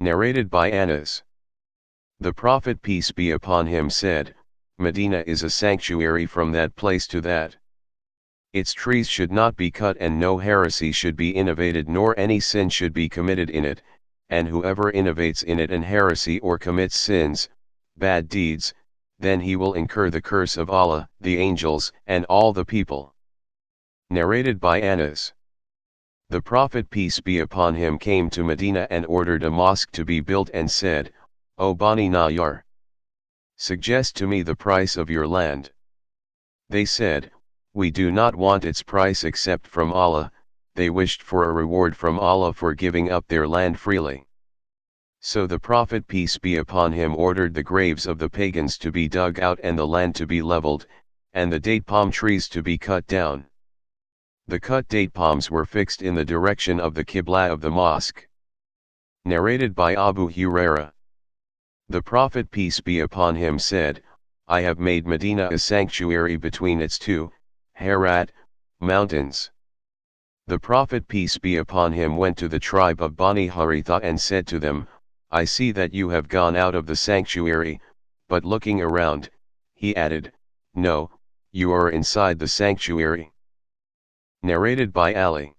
Narrated by Anas. The Prophet peace be upon him said, Medina is a sanctuary from that place to that. Its trees should not be cut and no heresy should be innovated nor any sin should be committed in it, and whoever innovates in it an heresy or commits sins, bad deeds, then he will incur the curse of Allah, the angels, and all the people. Narrated by Anas. The Prophet peace be upon him came to Medina and ordered a mosque to be built and said, O Bani Najjar, suggest to me the price of your land. They said, we do not want its price except from Allah. They wished for a reward from Allah for giving up their land freely. So the Prophet peace be upon him ordered the graves of the pagans to be dug out and the land to be leveled, and the date palm trees to be cut down. The cut date palms were fixed in the direction of the Qibla of the mosque. Narrated by Abu Huraira. The Prophet peace be upon him said, I have made Medina a sanctuary between its two, Herat, mountains. The Prophet peace be upon him went to the tribe of Bani Haritha and said to them, I see that you have gone out of the sanctuary, but looking around, he added, no, you are inside the sanctuary. Narrated by Ali.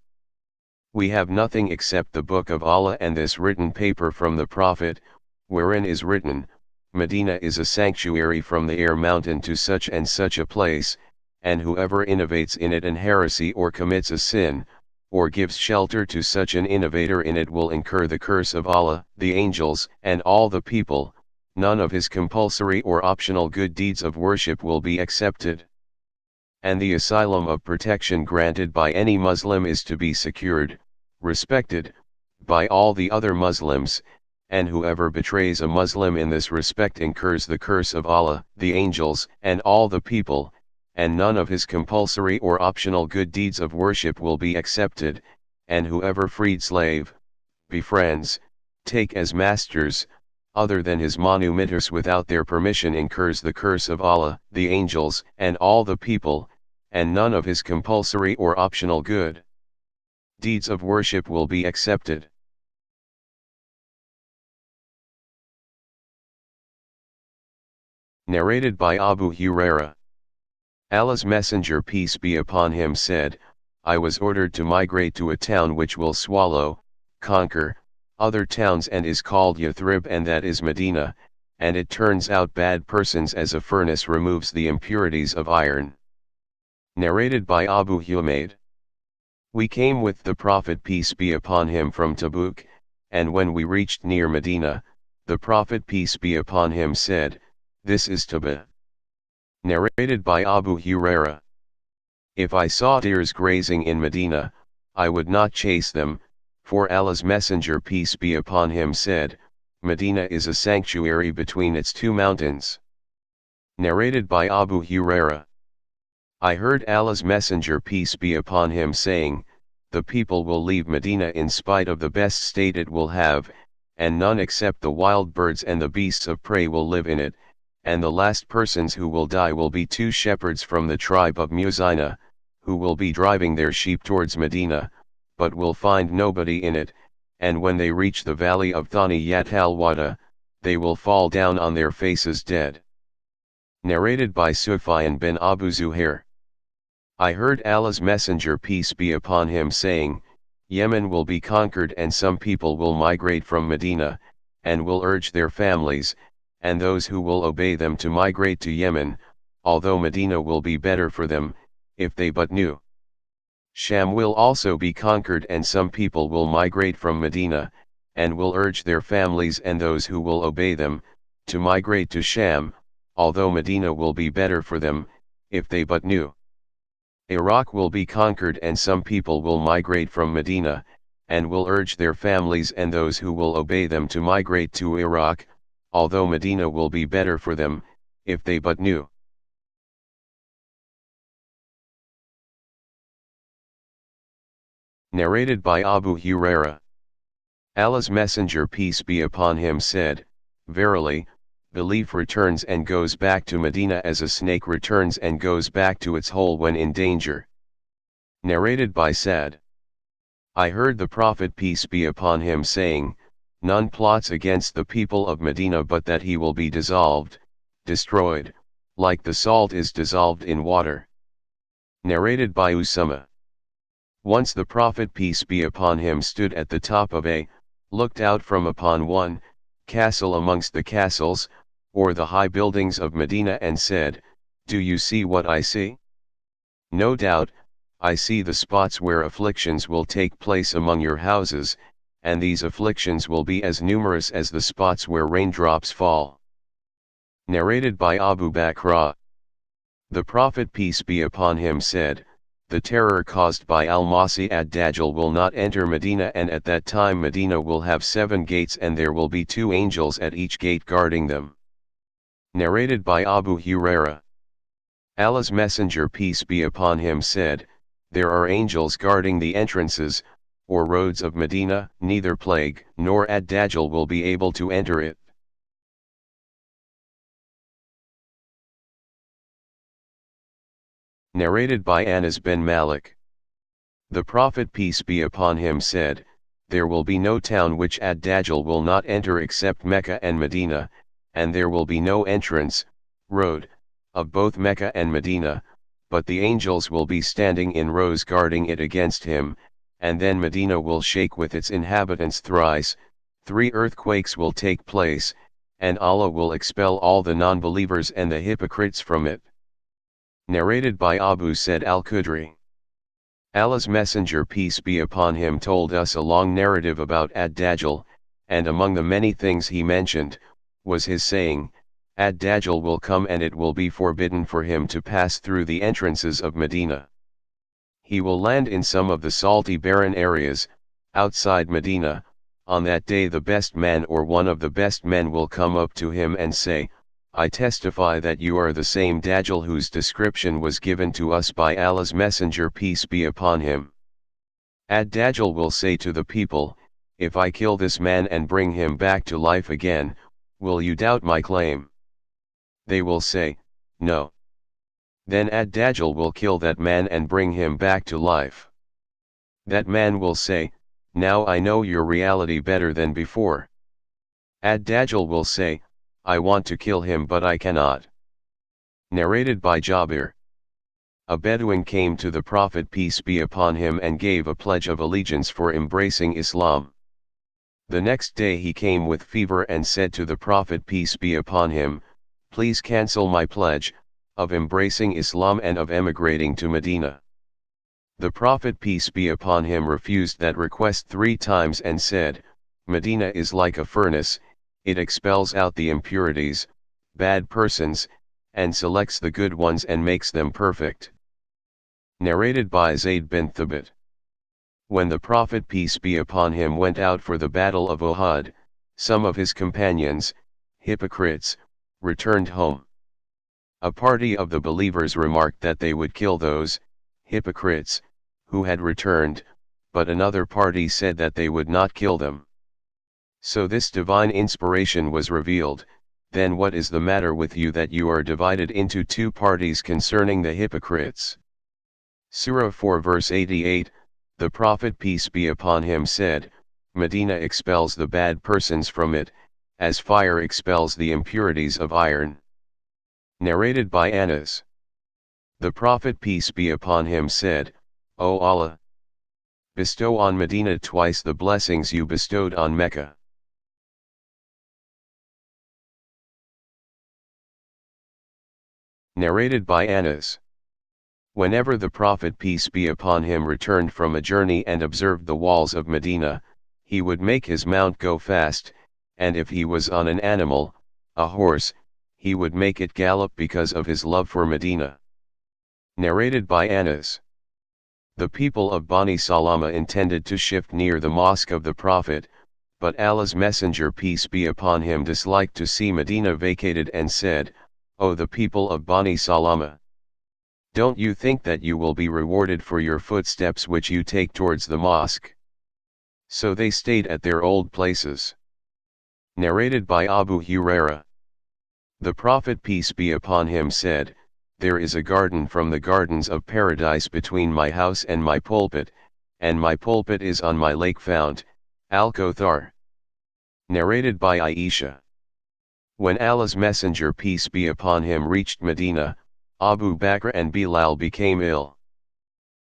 We have nothing except the book of Allah and this written paper from the Prophet, wherein is written, Medina is a sanctuary from the air mountain to such and such a place, and whoever innovates in it an heresy or commits a sin, or gives shelter to such an innovator in it will incur the curse of Allah, the angels, and all the people. None of his compulsory or optional good deeds of worship will be accepted. And the asylum of protection granted by any Muslim is to be secured, respected, by all the other Muslims, and whoever betrays a Muslim in this respect incurs the curse of Allah, the angels, and all the people, and none of his compulsory or optional good deeds of worship will be accepted, and whoever freed slave, befriends, take as masters, other than his manumitters without their permission incurs the curse of Allah, the angels, and all the people, and none of his compulsory or optional good deeds of worship will be accepted. Narrated by Abu Huraira. Allah's Messenger peace be upon him said, I was ordered to migrate to a town which will swallow, conquer, other towns and is called Yathrib and that is Medina, and it turns out bad persons as a furnace removes the impurities of iron. Narrated by Abu Humayd. We came with the Prophet peace be upon him from Tabuk, and when we reached near Medina, the Prophet peace be upon him said, this is Taba. Narrated by Abu Huraira. If I saw deers grazing in Medina, I would not chase them, for Allah's Messenger peace be upon him said, Medina is a sanctuary between its two mountains. Narrated by Abu Huraira. I heard Allah's Messenger peace be upon him saying, the people will leave Medina in spite of the best state it will have, and none except the wild birds and the beasts of prey will live in it, and the last persons who will die will be two shepherds from the tribe of Muzina, who will be driving their sheep towards Medina, but will find nobody in it, and when they reach the valley of Thani Yatalwada, they will fall down on their faces dead. Narrated by Sufyan bin Abu Zuhair. I heard Allah's Messenger peace be upon him saying, Yemen will be conquered and some people will migrate from Medina, and will urge their families, and those who will obey them to migrate to Yemen, although Medina will be better for them, if they but knew. Sham will also be conquered and some people will migrate from Medina, and will urge their families and those who will obey them, to migrate to Sham, although Medina will be better for them, if they but knew. Iraq will be conquered and some people will migrate from Medina, and will urge their families and those who will obey them to migrate to Iraq, although Medina will be better for them, if they but knew. Narrated by Abu Huraira. Allah's Messenger peace be upon him said, Verily, belief returns and goes back to Medina as a snake returns and goes back to its hole when in danger. Narrated by Sa'd. I heard the Prophet peace be upon him saying, none plots against the people of Medina but that he will be dissolved, destroyed, like the salt is dissolved in water. Narrated by Usama. Once the Prophet peace be upon him stood at the top of looked out from upon one, castle amongst the castles, or the high buildings of Medina and said, Do you see what I see? No doubt, I see the spots where afflictions will take place among your houses, and these afflictions will be as numerous as the spots where raindrops fall. Narrated by Abu Bakr. The Prophet peace be upon him said, The terror caused by Al-Masih ad-Dajjal will not enter Medina, and at that time Medina will have 7 gates and there will be 2 angels at each gate guarding them. Narrated by Abu Hurairah. Allah's Messenger peace be upon him said, There are angels guarding the entrances, or roads of Medina, neither plague nor ad-Dajjal will be able to enter it. Narrated by Anas bin Malik. The Prophet peace be upon him said, There will be no town which ad-Dajjal will not enter except Mecca and Medina, and there will be no entrance, road, of both Mecca and Medina, but the angels will be standing in rows guarding it against him, and then Medina will shake with its inhabitants thrice, 3 earthquakes will take place, and Allah will expel all the non-believers and the hypocrites from it. Narrated by Abu Sa'id al-Khudri. Allah's Messenger peace be upon him told us a long narrative about ad-Dajjal, and among the many things he mentioned, was his saying, Ad-Dajjal will come and it will be forbidden for him to pass through the entrances of Medina. He will land in some of the salty barren areas, outside Medina. On that day the best man or one of the best men will come up to him and say, I testify that you are the same Dajjal whose description was given to us by Allah's Messenger peace be upon him. Ad-Dajjal will say to the people, If I kill this man and bring him back to life again, will you doubt my claim? They will say, No. Then ad-Dajjal will kill that man and bring him back to life. That man will say, Now I know your reality better than before. Ad-Dajjal will say, I want to kill him but I cannot. Narrated by Jabir. A Bedouin came to the Prophet peace be upon him and gave a pledge of allegiance for embracing Islam. The next day he came with fever and said to the Prophet peace be upon him, Please cancel my pledge, of embracing Islam and of emigrating to Medina. The Prophet peace be upon him refused that request 3 times and said, Medina is like a furnace, it expels out the impurities, bad persons, and selects the good ones and makes them perfect. Narrated by Zayd bin Thabit. When the Prophet peace be upon him went out for the battle of Uhud, some of his companions, hypocrites, returned home. A party of the believers remarked that they would kill those, hypocrites, who had returned, but another party said that they would not kill them. So this divine inspiration was revealed, Then what is the matter with you that you are divided into 2 parties concerning the hypocrites? Surah 4 verse 88, the Prophet peace be upon him said, Medina expels the bad persons from it, as fire expels the impurities of iron. Narrated by Anas. The Prophet peace be upon him said, O Allah, bestow on Medina twice the blessings you bestowed on Mecca. Narrated by Anas. Whenever the Prophet peace be upon him returned from a journey and observed the walls of Medina, he would make his mount go fast, and if he was on an animal, a horse, he would make it gallop because of his love for Medina. Narrated by Anas. The people of Bani Salama intended to shift near the mosque of the Prophet, but Allah's Messenger peace be upon him disliked to see Medina vacated and said, O the people of Bani Salama! Don't you think that you will be rewarded for your footsteps which you take towards the mosque? So they stayed at their old places. Narrated by Abu Hurairah. The Prophet peace be upon him said, There is a garden from the gardens of paradise between my house and my pulpit, and my pulpit is on my lake fount, Al-Kothar. Narrated by Aisha. When Allah's Messenger peace be upon him reached Medina, Abu Bakr and Bilal became ill.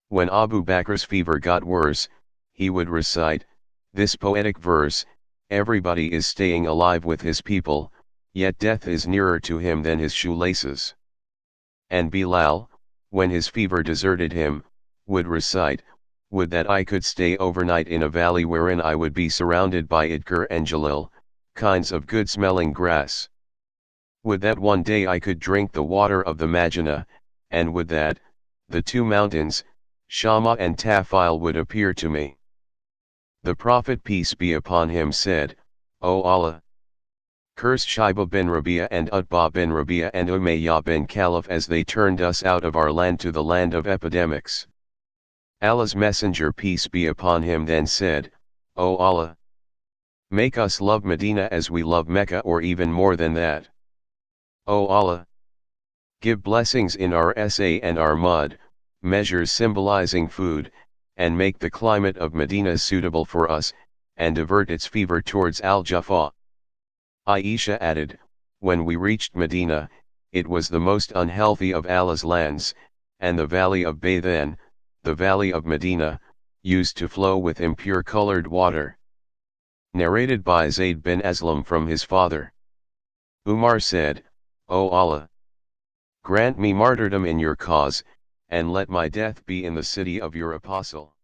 When Abu Bakr's fever got worse, he would recite this poetic verse: everybody is staying alive with his people, yet death is nearer to him than his shoelaces. And Bilal, when his fever deserted him, would recite, would that I could stay overnight in a valley wherein I would be surrounded by idkar and jalil, kinds of good-smelling grass. Would that one day I could drink the water of the Majna, and would that the two mountains, Shama and Tafil, would appear to me. The Prophet peace be upon him said, O Allah! Curse Shaiba bin Rabi'a and Utbah bin Rabi'a and Umayyah bin Khalaf as they turned us out of our land to the land of epidemics. Allah's Messenger peace be upon him then said, O Allah! Make us love Medina as we love Mecca or even more than that. O Allah! Give blessings in our sa and our mud, measures symbolizing food, and make the climate of Medina suitable for us, and divert its fever towards Al-Jaffa. Aisha added, when we reached Medina, it was the most unhealthy of Allah's lands, and the valley of Baythan, the valley of Medina, used to flow with impure colored water. Narrated by Zayd bin Aslam from his father. Umar said, O Allah! Grant me martyrdom in your cause, and let my death be in the city of your apostle.